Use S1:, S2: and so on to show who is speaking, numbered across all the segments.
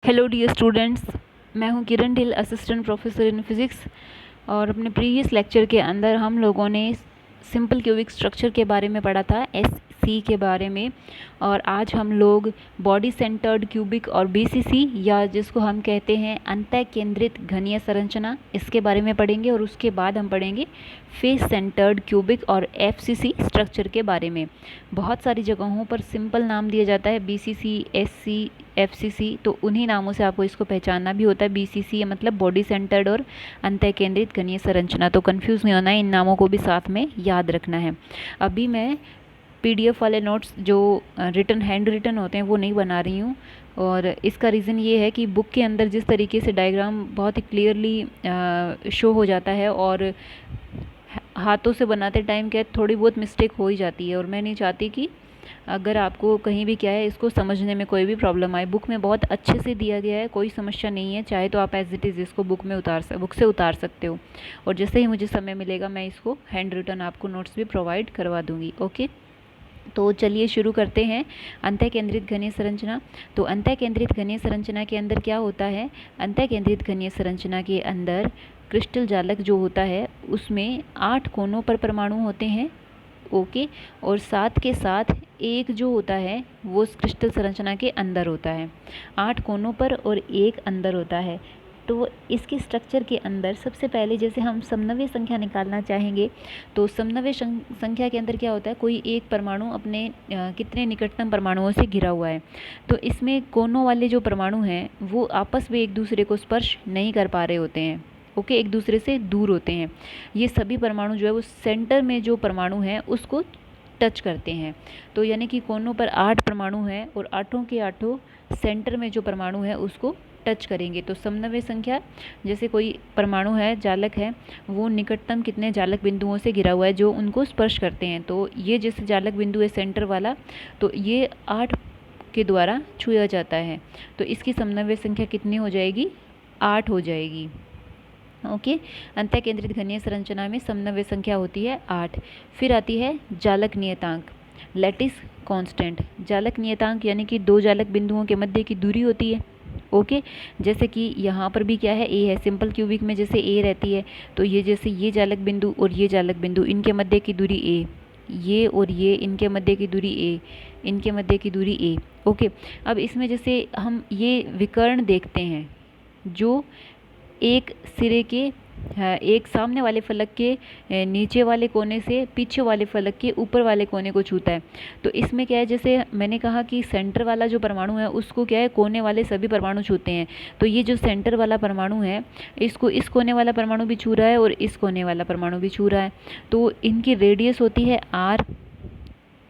S1: Hello dear students, मैं हूं किरण ढिल, assistant professor in physics. और अपने प्रीवियस लेक्चर के अंदर हम लोगों ने सिंपल क्यूबिक स्ट्रक्चर के बारे में पढ़ा था, एससी के बारे में। और आज हम लोग बॉडी सेंटर्ड क्यूबिक और बीसीसी, या जिसको हम कहते हैं अंतः केंद्रित घनीय संरचना, इसके बारे में पढ़ेंगे। और उसके बाद हम पढ़ेंगे फेस सेंटर्ड क्यूबिक और एफसीसी स्ट्रक्चर के बारे में। बहुत सारी जगहों पर सिंपल नाम दिया जाता है, बीसीसी, एससी, एफसीसी, तो उन्हीं नामों से आपको इसको पहचानना भी होता है। बीसीसी मतलब बॉडी सेंटर्ड और अंतः केंद्रित घनीय संरचना, तो कंफ्यूज नहीं होना है, इन नामों को भी साथ में याद रखना है। अभी मैं पीडीएफ वाले नोट्स जो रिटन हैंड रिटन होते हैं वो नहीं बना रही हूँ। और इसका रीज़न ये है कि बुक के अंदर जिस तरीके से डायग्राम बहुत ही क्लियरली शो हो जाता है, और हाथों से बनाते टाइम क्या थोड़ी बहुत मिस्टेक हो ही जाती है। और मैं नहीं चाहती कि अगर आपको कहीं भी क्या है इसको समझने में कोई भी प्रॉब्लम आए। बुक में बहुत अच्छे से दिया गया है, कोई समस्या नहीं है। चाहे तो आप एज इट इज़ इसको बुक से उतार सकते हो। और जैसे ही मुझे समय मिलेगा मैं इसको हैंड रिटन आपको नोट्स भी प्रोवाइड करवा दूँगी। ओके, तो चलिए शुरू करते हैं। अंतः केंद्रित घनीय संरचना। तो अंतः केंद्रित घनीय संरचना के अंदर क्या होता है? अंतः केंद्रित घनीय संरचना के अंदर क्रिस्टल जालक जो होता है उसमें 8 कोनों पर परमाणु होते हैं। ओके, और साथ के साथ एक जो होता है वो उस क्रिस्टल संरचना के अंदर होता है। 8 कोनों पर और एक अंदर होता है। तो इसके स्ट्रक्चर के अंदर सबसे पहले जैसे हम समन्वय संख्या निकालना चाहेंगे, तो समन्वय संख्या के अंदर क्या होता है, कोई एक परमाणु अपने कितने निकटतम परमाणुओं से घिरा हुआ है। तो इसमें कोनों वाले जो परमाणु हैं वो आपस में एक दूसरे को स्पर्श नहीं कर पा रहे होते हैं। ओके, एक दूसरे से दूर होते हैं। ये सभी परमाणु जो है वो सेंटर में जो परमाणु है उसको टच करते हैं। तो यानी कि कोनों पर 8 परमाणु हैं और आठों के आठों सेंटर में जो परमाणु है उसको टच करेंगे। तो समन्वय संख्या, जैसे कोई परमाणु है, जालक है, वो निकटतम कितने जालक बिंदुओं से घिरा हुआ है जो उनको स्पर्श करते हैं। तो ये जैसे जालक बिंदु है सेंटर वाला, तो ये 8 के द्वारा छुआ जाता है। तो इसकी समन्वय संख्या कितनी हो जाएगी? 8 हो जाएगी। ओके, अंतः केंद्रित घनीय संरचना में समन्वय संख्या होती है 8। फिर आती है जालक नियतांक, लैटिस कांस्टेंट। जालक नियतांक यानी कि 2 जालक बिंदुओं के मध्य की दूरी होती है। ओके, जैसे कि यहाँ पर भी क्या है, ए है। सिंपल क्यूबिक में जैसे ए रहती है, तो ये जैसे ये जालक बिंदु और ये जालक बिंदु, इनके मध्य की दूरी ए, ये और ये इनके मध्य की दूरी ए, इनके मध्य की दूरी ए। ओके, अब इसमें जैसे हम ये विकर्ण देखते हैं जो एक सिरे के एक सामने वाले फलक के नीचे वाले कोने से पीछे वाले फलक के ऊपर वाले कोने को छूता है। तो इसमें क्या है, जैसे मैंने कहा कि सेंटर वाला जो परमाणु है उसको क्या है, कोने वाले सभी परमाणु छूते हैं। तो ये जो सेंटर वाला परमाणु है इसको इस कोने वाला परमाणु भी छू रहा है और इस कोने वाला परमाणु भी छू रहा है। तो इनकी रेडियस होती है आर।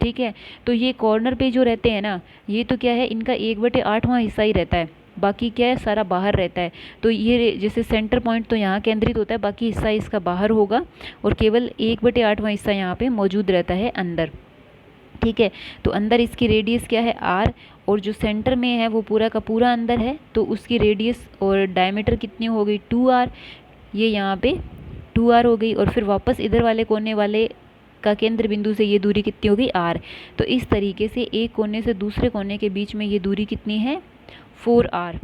S1: ठीक है, तो ये कॉर्नर पे जो रहते हैं ना, ये तो क्या है, इनका 1/8वां हिस्सा ही रहता है, बाकी क्या है सारा बाहर रहता है। तो ये जैसे सेंटर पॉइंट तो यहाँ केंद्रित होता है, बाकी हिस्सा इसका बाहर होगा और केवल 1/8वां हिस्सा यहाँ पे मौजूद रहता है अंदर। ठीक है, तो अंदर इसकी रेडियस क्या है, आर। और जो सेंटर में है वो पूरा का पूरा अंदर है, तो उसकी रेडियस और डायमीटर कितनी हो गई, 2r। ये यहाँ पे 2r हो गई। और फिर वापस इधर वाले कोने वाले का केंद्र बिंदु से ये दूरी कितनी होगी, r। तो इस तरीके से एक कोने से दूसरे कोने के बीच में ये दूरी कितनी है, 4r।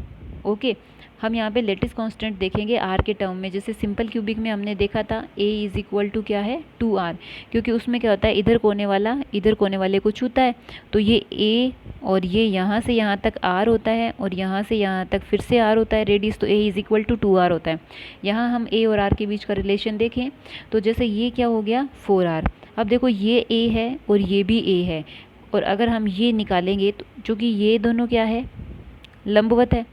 S1: ओके, हम यहाँ पे लेटिस कांस्टेंट देखेंगे r के टर्म में। जैसे सिंपल क्यूबिक में हमने देखा था a इज इक्वल टू क्या है, 2r, क्योंकि उसमें क्या होता है, इधर कोने वाला इधर कोने वाले को छूता है। तो ये a और ये यहाँ से यहाँ तक r होता है और यहाँ से यहाँ तक फिर से r होता है रेडियस। तो a is equal to 2r होता है। यहाँ हम a और r के बीच का रिलेशन देखें तो जैसे ये क्या हो गया, 4r। अब देखो ये a है और ये भी a है, और अगर हम ये निकालेंगे तो चूँकि ये दोनों क्या है, लंबवत है,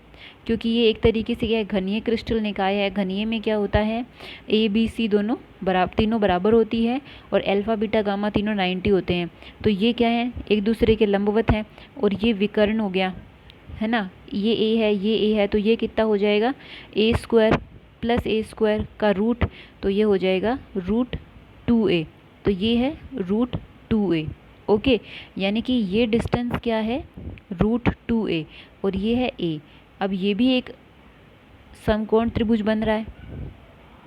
S1: क्योंकि ये एक तरीके से क्या है, घनीय क्रिस्टल निकाय है। घनीय में क्या होता है, ए बी सी तीनों बराबर होती है, और अल्फा बीटा गामा तीनों 90 होते हैं। तो ये क्या है, एक दूसरे के लंबवत हैं। और ये विकर्ण हो गया है ना, ये ए है ये ए है, तो ये कितना हो जाएगा, a² + a² का रूट, तो ये हो जाएगा √2a। तो ये है √2a। ओके, यानी कि ये डिस्टेंस क्या है, √2a, और ये है a। अब ये भी एक समकोण त्रिभुज बन रहा है।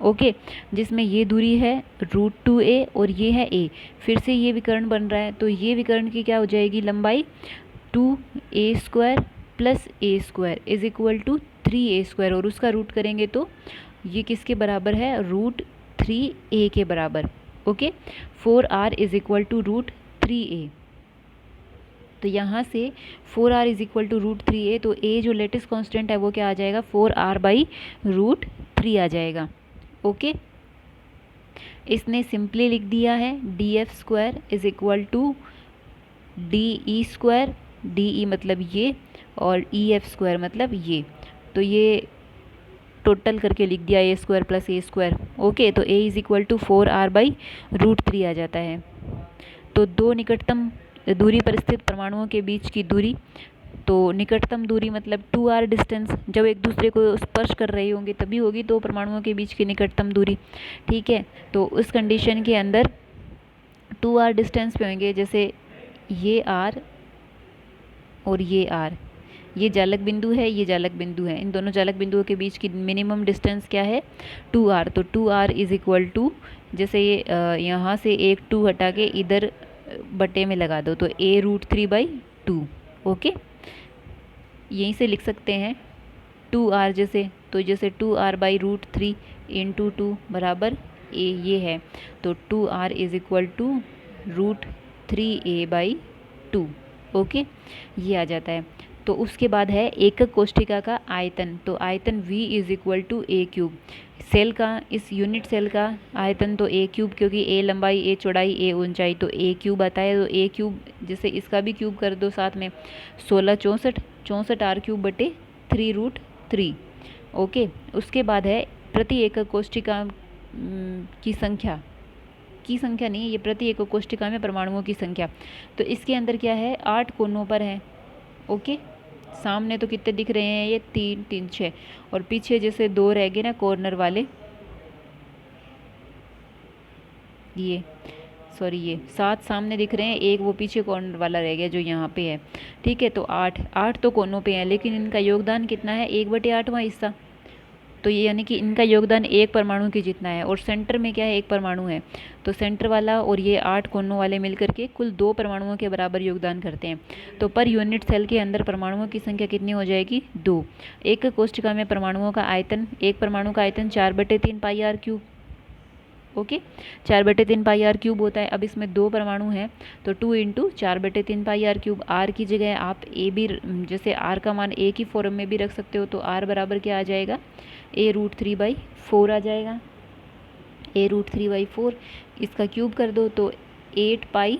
S1: ओके, जिसमें ये दूरी है √2a और ये है a। फिर से ये विकर्ण बन रहा है, तो ये विकर्ण की क्या हो जाएगी लंबाई, 2a² plus a square is equal to 3a² और उसका रूट करेंगे तो ये किसके बराबर है, √3a के बराबर। Okay, 4r is equal to √3a। तो यहाँ से 4r is equal to √3a, तो a जो लेटेस्ट कांस्टेंट है वो क्या आ जाएगा, 4r/√3 आ जाएगा। ओके, इसने सिंपली लिख दिया है df² is equal to de², de मतलब ये और ef² मतलब ये, तो ये टोटल करके लिख दिया a² प्लस a²। ओके, तो a is equal to 4r/√3 आ जाता है। तो दो निकटतम दूरी पर स्थित परमाणुओं के बीच की दूरी, तो निकटतम दूरी मतलब 2r डिस्टेंस, जब एक दूसरे को स्पर्श कर रहे होंगे तभी होगी दो परमाणुओं के बीच की निकटतम दूरी। ठीक है, तो उस कंडीशन के अंदर 2r डिस्टेंस पे होंगे, जैसे ये r और ये r, ये जालक बिंदु है, ये जालक बिंदु है, इन दोनों जालक बिंदुओं के बीच की मिनिमम डिस्टेंस क्या है, 2r। तो 2r इज इक्वल टू, जैसे ये यहाँ से एक 2 हटा के इधर बटे में लगा दो तो a√3/2। ओके, यहीं से लिख सकते हैं 2r, जैसे तो जैसे 2r/√3 इंटू 2 बराबर a ये है, तो 2r is equal to √3a/2। Okay, ये आ जाता है। तो उसके बाद है एकक कोष्ठिका का आयतन, तो आयतन v is equal to a³। Cell का, इस यूनिट सेल का आयतन तो a³, क्योंकि a लंबाई, a चौड़ाई, a ऊंचाई, तो a³ आता है। तो a³ जैसे इसका भी क्यूब कर दो साथ में, 16 64 r³/3√3। ओके, उसके बाद है प्रति एकक कोष्ठिका की संख्या, नहीं, ये प्रति एकक कोष्ठिका में परमाणुओं की संख्या। तो इसके अंदर क्या है, 8 कोनों पर है। ओके, सामने तो कितने दिख रहे हैं, ये 3 3 6, और पीछे जैसे 2 रह गए ना कॉर्नर वाले, ये 7 सामने दिख रहे हैं, एक वो पीछे कॉर्नर वाला रह गया जो यहाँ पे है। ठीक है, तो 8 तो कोनों पे हैं, लेकिन इनका योगदान कितना है, 1/8वां हिस्सा। तो ये यानी कि इनका योगदान एक परमाणु के जितना है, और सेंटर में क्या है, एक परमाणु है, तो सेंटर वाला और ये 8 कोनों वाले मिलकर के कुल 2 परमाणुओं के बराबर योगदान करते हैं। तो पर यूनिट सेल के अंदर परमाणुओं की संख्या कितनी हो जाएगी, 2। एक कोष्ठिका में परमाणुओं का आयतन, एक परमाणु का आयतन 4/3 πr³। ओके, 4/3 πr³ होता है। अब इसमें 2 परमाणु हैं, तो 2 × 4/3 πr³। r की जगह आप a भी, जैसे r का मान a की फॉर्म में भी रख सकते हो, तो r बराबर क्या आ जाएगा, a√3/4 आ जाएगा, a√3/4। इसका क्यूब कर दो तो 8 पाई,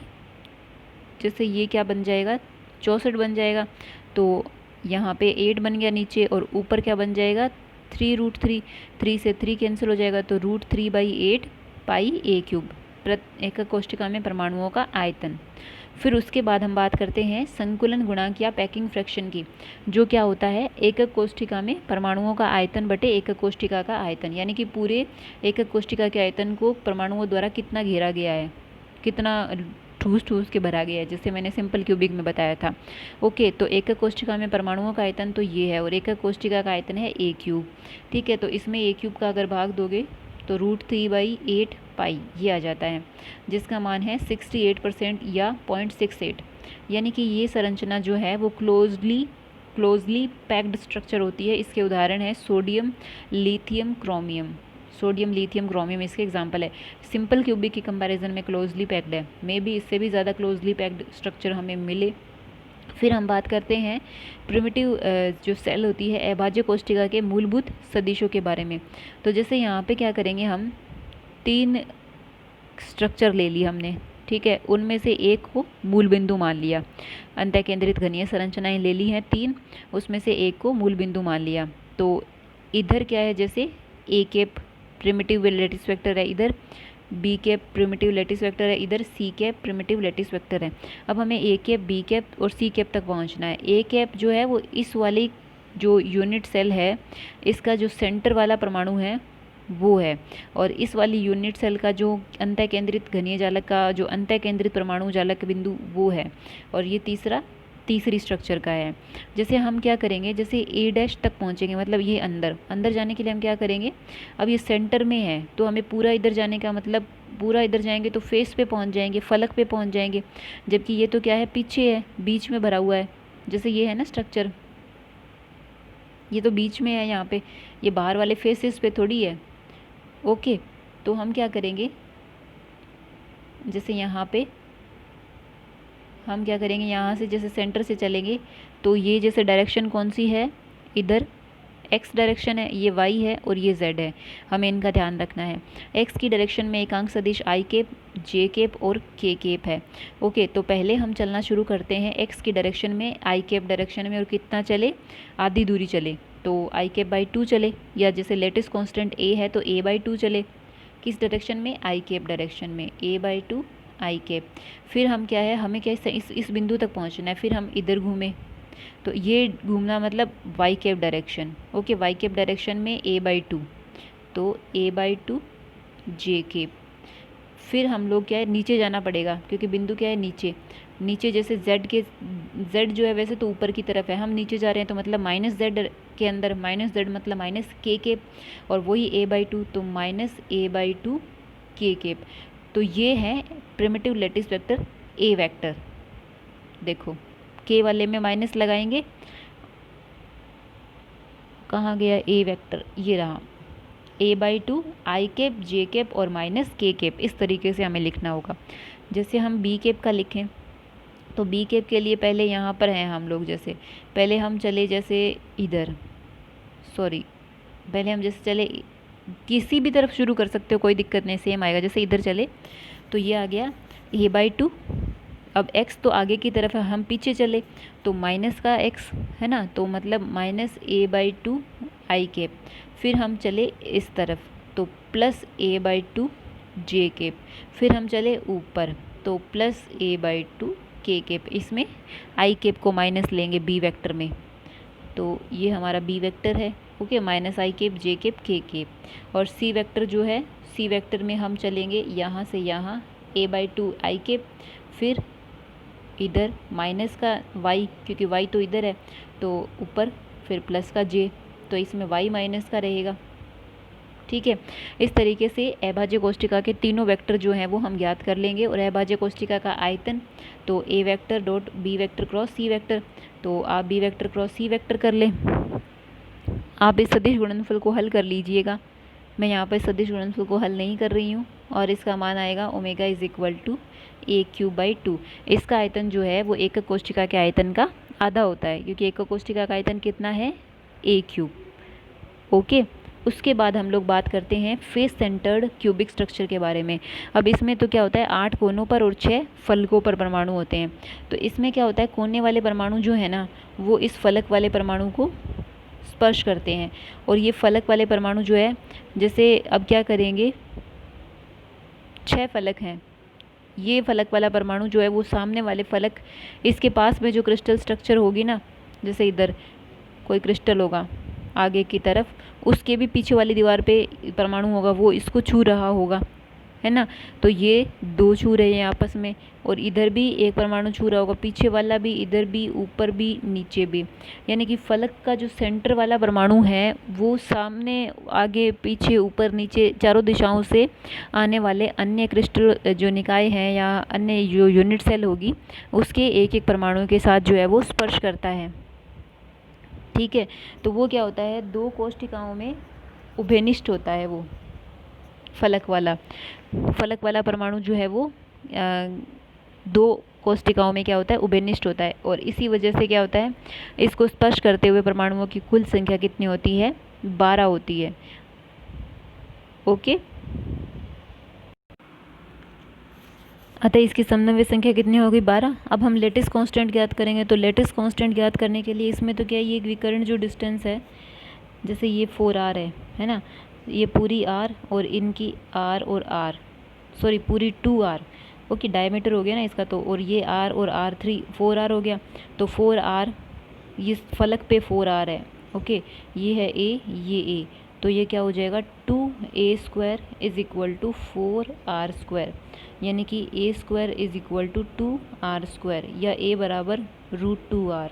S1: जैसे ये क्या बन जाएगा, 64 बन जाएगा। तो यहाँ पे 8 बन गया नीचे, और ऊपर क्या बन जाएगा, 3√3, 3 से 3 कैंसिल हो जाएगा, तो √3/8 πa³। एकक कोष्ठिका में परमाणुओं का आयतन। फिर उसके बाद हम बात करते हैं संकुलन गुणांक या पैकिंग फ्रैक्शन की, जो क्या होता है, एकक कोष्ठिका में परमाणुओं का आयतन बटे एकक कोष्ठिका का आयतन, यानी कि पूरे एकक कोष्ठिका के आयतन को परमाणुओं द्वारा कितना घेरा गया है, कितना ठूस के भरा गया है, जैसे मैंने सिंपल क्यूबिक में बताया था। ओके, तो एकक कोष्ठिका में परमाणुओं का आयतन तो ये है, और एकक कोष्ठिका का आयतन है a³। ठीक है, तो इसमें a³ का अगर भाग दोगे तो √3/8 पाई ये आ जाता है, जिसका मान है 68% या 0.68। यानी कि ये संरचना जो है वो क्लोजली पैक्ड स्ट्रक्चर होती है। इसके उदाहरण है sodium, lithium, chromium. Sodium, lithium, chromium इसके एग्जांपल है। सिंपल क्यूबिक की कंपैरिजन में क्लोजली पैक्ड है, मे बी इससे भी ज़्यादा क्लोजली पैक्ड स्ट्रक्चर हमें मिले। फिर हम बात करते हैं प्रिमिटिव जो सेल होती है अभाज्य कोष्ठिका के मूलभूत सदिशों के बारे में। तो जैसे यहाँ पे क्या करेंगे, हम 3 स्ट्रक्चर ले ली हमने, ठीक है, उनमें से एक को मूल बिंदु मान लिया। अंतःकेंद्रित घनीय संरचनाएं ले ली हैं 3, उसमें से एक को मूल बिंदु मान लिया। तो इधर क्या है, जैसे a³ प्रिमिटिव लैटिस वेक्टर है, इधर b³ प्रिमिटिव लैटिस वेक्टर है, इधर c³ प्रिमिटिव लैटिस वेक्टर है। अब हमें a³, b³ और c³ तक पहुंचना है। a³ जो है वो इस वाली जो यूनिट सेल है, इसका जो सेंटर वाला परमाणु है वो है, और इस वाली यूनिट सेल का जो अंतःकेंद्रित घनीय जालक का जो अंतःकेंद्रित परमाणु जालक बिंदु वो है, और ये तीसरी स्ट्रक्चर का है। जैसे हम क्या करेंगे, जैसे a' तक पहुंचेंगे, मतलब ये अंदर जाने के लिए हम क्या करेंगे, अब ये सेंटर में है तो हमें पूरा इधर जाने का मतलब पूरा इधर जाएंगे तो फेस पे पहुंच जाएंगे, फलक पे पहुंच जाएंगे, जबकि ये तो क्या है, पीछे है, बीच में भरा हुआ है। जैसे ये है ना स्ट्रक्चर, ये तो बीच में है यहाँ पे, ये बाहर वाले फेसेस पे थोड़ी है। ओके, तो हम क्या करेंगे, जैसे यहाँ पे हम क्या करेंगे, यहाँ से जैसे सेंटर से चलेंगे तो ये जैसे डायरेक्शन कौन सी है, इधर एक्स डायरेक्शन है, ये वाई है और ये जेड है, हमें इनका ध्यान रखना है। एक्स की डायरेक्शन में एकांक सदिश आई केप, जे केप और के केप है। ओके, तो पहले हम चलना शुरू करते हैं एक्स की डायरेक्शन में, आई केप डायरेक्शन में, और कितना चले, आधी दूरी चले, तो आई केप बाई 2 चले, या जैसे लेटेस्ट कांस्टेंट ए है तो ए बाई 2 चले, किस डायरेक्शन में, आई केप डायरेक्शन में, ए बाई 2 आई केप। फिर हम क्या है, हमें क्या इस बिंदु तक पहुंचना है, फिर हम इधर घूमें, तो ये घूमना मतलब y cap direction. Okay, y cap direction में ए बाई 2, तो ए बाई 2 जे केप। फिर हम लोग क्या है, नीचे जाना पड़ेगा क्योंकि बिंदु क्या है, नीचे, नीचे जैसे जेड जो है वैसे तो ऊपर की तरफ है, हम नीचे जा रहे हैं तो मतलब माइनस जेड के अंदर, माइनस जेड मतलब माइनस के केप, और वही ए बाई 2 तो माइनस ए बाई 2 के केप। तो ये है primitive lattice vector A vector. देखो के वाले में माइनस लगाएंगे, कहाँ गया ए वेक्टर, ये रहा, A by 2 I cap, J cap और माइनस के केप, इस तरीके से हमें लिखना होगा। जैसे हम बी केप का लिखें तो बी केप के लिए पहले यहाँ पर हैं हम लोग, जैसे पहले हम चले जैसे इधर, सॉरी पहले हम जैसे चले, किसी भी तरफ शुरू कर सकते हो, कोई दिक्कत नहीं, सेम आएगा। जैसे इधर चले तो ये आ गया ए बाई 2, अब x तो आगे की तरफ है, हम पीछे चले तो माइनस का x है ना, तो मतलब minus a by 2 I cap. फिर हम चले इस तरफ तो plus a by 2 j cap. फिर हम चले ऊपर तो प्लस ए बाई 2 के केप। इसमें आई केप को माइनस लेंगे बी वेक्टर में, तो ये हमारा बी वेक्टर है। ओके, माइनस आई केप, जे केप, के केप। और सी वेक्टर जो है, सी वेक्टर में हम चलेंगे यहाँ से यहाँ ए बाई 2 आई केप, फिर इधर माइनस का y, क्योंकि y तो इधर है तो ऊपर, फिर प्लस का j, तो इसमें y माइनस का रहेगा। ठीक है, इस तरीके से अभाज्य कोष्ठिका के तीनों वेक्टर जो हैं वो हम ज्ञात कर लेंगे। और अभाज्य कोष्ठिका का आयतन तो a vector dot b vector cross c vector, तो आप b vector cross c vector कर लें। आप इस सदिश गुणनफल को हल कर लीजिएगा, मैं यहाँ पर सदिश गुणनफल को हल नहीं कर रही हूँ, और इसका मान आएगा omega is equal to a cube by 2। इसका आयतन जो है वो एकक कोष्ठिका के आयतन का आधा होता है, क्योंकि एकक कोष्ठिका का आयतन कितना है, ए क्यूब। ओके, उसके बाद हम लोग बात करते हैं फेस सेंटर्ड क्यूबिक स्ट्रक्चर के बारे में। अब इसमें तो क्या होता है, 8 कोनों पर और 6 फलकों पर परमाणु होते हैं। तो इसमें क्या होता है, कोने वाले परमाणु जो है ना वो इस फलक वाले परमाणु को स्पर्श करते हैं, और ये फलक वाले परमाणु जो है, जैसे अब क्या करेंगे, 6 फलक हैं, ये फलक वाला परमाणु जो है वो सामने वाले फलक, इसके पास में जो क्रिस्टल स्ट्रक्चर होगी ना, जैसे इधर कोई क्रिस्टल होगा आगे की तरफ, उसके भी पीछे वाली दीवार पे परमाणु होगा, वो इसको छू रहा होगा, है ना। तो ये 2 छू रहे हैं आपस में, और इधर भी एक परमाणु छू रहा होगा, पीछे वाला भी, इधर भी, ऊपर भी, नीचे भी। यानी कि फलक का जो सेंटर वाला परमाणु है वो सामने, आगे, पीछे, ऊपर, नीचे, चारों दिशाओं से आने वाले अन्य क्रिस्टल जो निकाय हैं या अन्य जो यूनिट सेल होगी उसके एक एक परमाणु के साथ जो है वो स्पर्श करता है। ठीक है, तो वो क्या होता है, 2 कोष्ठिकाओं में उभयनिष्ठ होता है वो फलक वाला परमाणु जो है वो 2 कोष्ठिकाओं में क्या होता है, उभयनिष्ठ होता है। और इसी वजह से क्या होता है, इसको स्पर्श करते हुए परमाणुओं की कुल संख्या कितनी होती है, 12 होती है। ओके, अतः इसकी समन्वय संख्या कितनी होगी, 12। अब हम लेटिस कांस्टेंट ज्ञात करेंगे, तो लेटिस कांस्टेंट ज्ञात करने के लिए इसमें तो क्या है, ये एक विकर्ण जो डिस्टेंस है, जैसे ये 4r है ना, ये पूरी r और इनकी r और r, सॉरी पूरी 2r, ओके, डायमीटर हो गया ना इसका, तो और ये r और r3 4r हो गया, तो 4r, ये फलक पे 4r है। ओके, ये है a, ये a, तो ये क्या हो जाएगा, 2a² is equal to 4r², यानी कि a² is equal to 2r², या a बराबर √2r।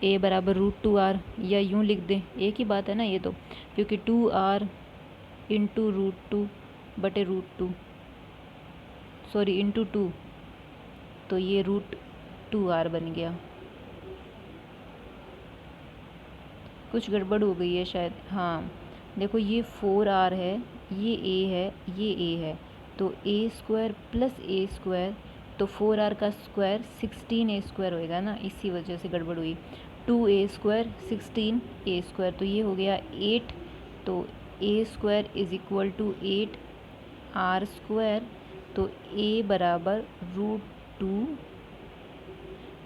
S1: a बराबर √2r, या यूँ लिख दें, एक ही बात है ना ये तो, क्योंकि 2r इंटू √2 बटे √2, सॉरी इंटू 2, तो ये 2r बन गया। कुछ गड़बड़ हो गई है शायद, हाँ देखो ये 4r है, ये a है, ये a है, तो a² प्लस a², तो 4r का स्क्वायर 16a² होएगा ना, इसी वजह से गड़बड़ हुई। 2a² 16a², तो ये हो गया 8, तो a² is equal to 8 r², तो a बराबर √2,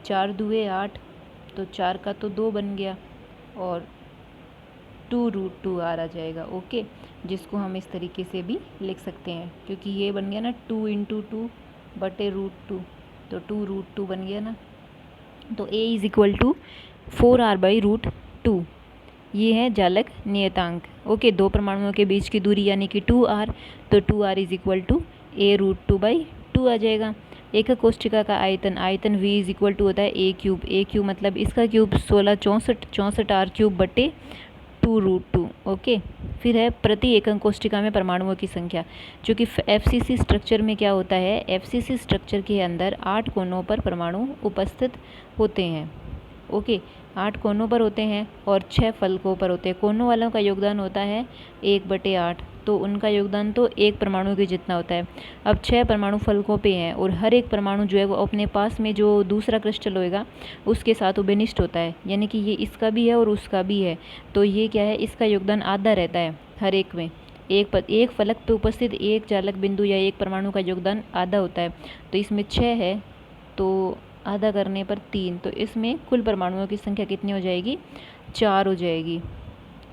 S1: 4 दूए 8, तो 4 का तो 2 बन गया और 2√2r आ जाएगा। ओके, जिसको हम इस तरीके से भी लिख सकते हैं, क्योंकि ये बन गया ना 2 × 2 बटे √2, तो 2√2 बन गया ना। तो a is equal to 4r/√2, ये है जालक नियतांक। ओके, दो परमाणुओं के बीच की दूरी यानी कि 2r, तो 2r is equal to a√2/2 आ जाएगा। एक कोष्ठिका का आयतन v इज इक्वल टू होता है a³ मतलब इसका क्यूब 16 64 r³ बटे 2√2। ओके, फिर है प्रति एकक कोष्ठिका में परमाणुओं की संख्या। चूँकि FCC स्ट्रक्चर में क्या होता है, FCC स्ट्रक्चर के अंदर 8 कोनों पर परमाणु उपस्थित होते हैं। ओके, 8 कोनों पर होते हैं और 6 फलकों पर होते हैं। कोनों वालों का योगदान होता है 1/8, तो उनका योगदान तो एक परमाणु के जितना होता है। अब 6 परमाणु फलकों पे हैं और हर एक परमाणु जो है वो अपने पास में जो दूसरा क्रिस्टल होएगा उसके साथ उभयनिष्ठ होता है, यानी कि ये इसका भी है और उसका भी है, तो ये क्या है, इसका योगदान आधा रहता है हर एक में। एक फलक पे उपस्थित एक चालक बिंदु या एक परमाणु का योगदान आधा होता है, तो इसमें 6 है तो आधा करने पर 3, तो इसमें कुल परमाणुओं की संख्या कितनी हो जाएगी, 4 हो जाएगी।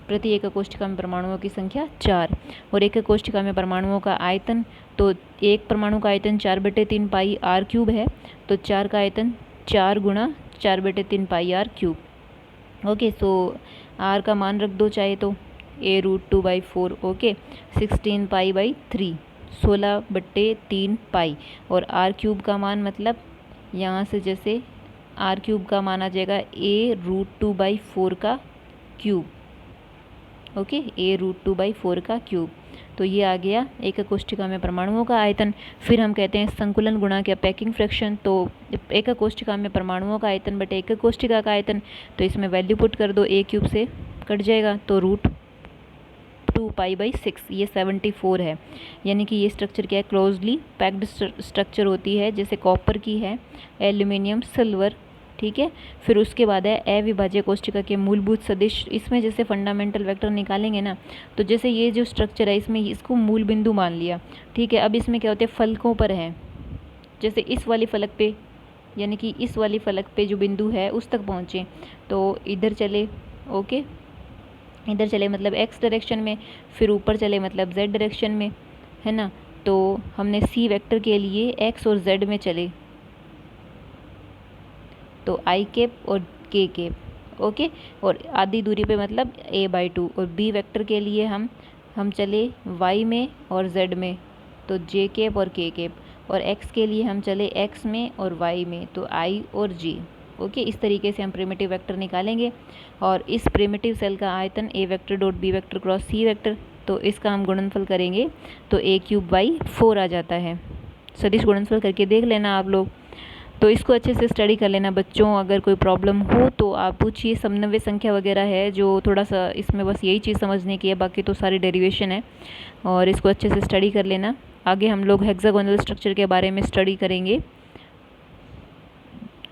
S1: प्रति एकक कोष्ठिका में परमाणुओं की संख्या 4, और एकक कोष्ठिका में परमाणुओं का आयतन, तो एक परमाणु का आयतन 4/3 पाई r³ है, तो 4 का आयतन 4 × 4/3 पाई r³। ओके, सो r का मान रख दो चाहे तो a√2/4। ओके, 16 पाई/3 16/3 पाई, और r³ का मान मतलब यहाँ से जैसे r³ का मान आ जाएगा a√2/4 का क्यूब। ओके, a√2/4 का क्यूब, तो ये आ गया एकक कोष्ठिका में परमाणुओं का आयतन। फिर हम कहते हैं संकुलन गुणा क्या पैकिंग फ्रैक्शन, तो एकक कोष्ठिका में परमाणुओं का आयतन बटे एकक कोष्ठिका का आयतन, तो इसमें वैल्यू पुट कर दो, a³ से कट जाएगा, तो √2 पाई/6, ये 74 है। यानी कि ये स्ट्रक्चर क्या है, क्लोजली पैक्ड स्ट्रक्चर होती है, जैसे कॉपर की है, एल्यूमिनियम, सिल्वर, ठीक है। फिर उसके बाद है अविभाज्य कोष्ठिका के मूलभूत सदिश। इसमें जैसे फंडामेंटल वेक्टर निकालेंगे ना, तो जैसे ये जो स्ट्रक्चर है इसमें इसको मूल बिंदु मान लिया, ठीक है। अब इसमें क्या होते हैं, फलकों पर है, जैसे इस वाली फलक पे, यानी कि इस वाली फलक पे जो बिंदु है उस तक पहुँचे, तो इधर चले। ओके, इधर चले मतलब x डायरेक्शन में, फिर ऊपर चले मतलब z डायरेक्शन में, है ना। तो हमने c वेक्टर के लिए x और z में चले, तो i² और k²। ओके, और आधी दूरी पे मतलब a/2, और b वेक्टर के लिए हम चले y में और z में, तो j² और k², और x के लिए हम चले x में और y में, तो i और j। ओके, इस तरीके से हम प्रिमिटिव वेक्टर निकालेंगे, और इस प्रिमिटिव सेल का आयतन a vector dot b vector cross c vector, तो इसका हम गुणनफल करेंगे तो a³/4 आ जाता है। सदिश गुणनफल करके देख लेना आप लोग, तो इसको अच्छे से स्टडी कर लेना बच्चों। अगर कोई प्रॉब्लम हो तो आप पूछिए। समन्वय संख्या वगैरह है जो थोड़ा सा इसमें बस यही चीज़ समझने की है, बाकी तो सारी डेरिवेशन है, और इसको अच्छे से स्टडी कर लेना। आगे हम लोग हेक्सागोनल स्ट्रक्चर के बारे में स्टडी करेंगे,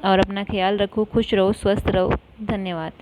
S1: और अपना ख्याल रखो, खुश रहो, स्वस्थ रहो, धन्यवाद।